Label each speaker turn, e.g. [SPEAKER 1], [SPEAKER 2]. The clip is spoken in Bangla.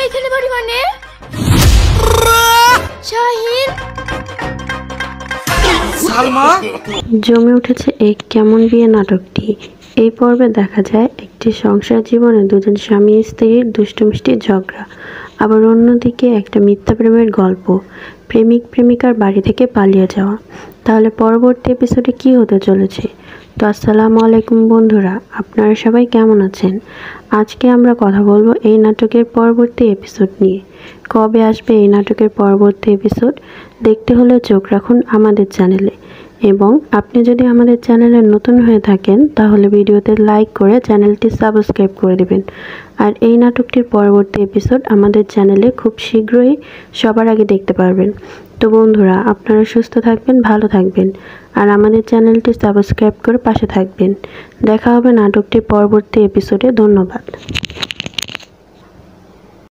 [SPEAKER 1] এইখানে বাড়ি মানে শাহিন
[SPEAKER 2] সালমা।
[SPEAKER 3] জমে উঠেছে এই কেমন বিয়ে নাটকটি। এই পর্বে দেখা যায় একটি সংসার জীবনে দুজন স্বামী স্ত্রীর দুষ্টু মিষ্টি ঝগড়া, আবার অন্যদিকে একটা মিথ্যা প্রেমের গল্প, প্রেমিক প্রেমিকার বাড়ি থেকে পালিয়ে যাওয়া। তাহলে পরবর্তী এপিসোডে কি হতে চলেছে? তো আসসালামু আলাইকুম বন্ধুরা, আপনারা সবাই কেমন আছেন? আজকে আমরা কথা বলবো এই নাটকের পরবর্তী এপিসোড নিয়ে। কবে আসবে এই নাটকের পরবর্তী এপিসোড দেখতে হলে চোখ রাখুন আমাদের চ্যানেলে, এবং আপনি যদি আমাদের চ্যানেলে নতুন হয়ে থাকেন তাহলে ভিডিওতে লাইক করে চ্যানেলটি সাবস্ক্রাইব করে দেবেন। আর এই নাটকটির পরবর্তী এপিসোড আমাদের চ্যানেলে খুব শীঘ্রই সবার আগে দেখতে পারবেন। তো বন্ধুরা, আপনারা সুস্থ থাকবেন, ভালো থাকবেন, আর আমাদের চ্যানেলটি সাবস্ক্রাইব করে পাশে থাকবেন। দেখা হবে নাটকটির পরবর্তী এপিসোডে। ধন্যবাদ।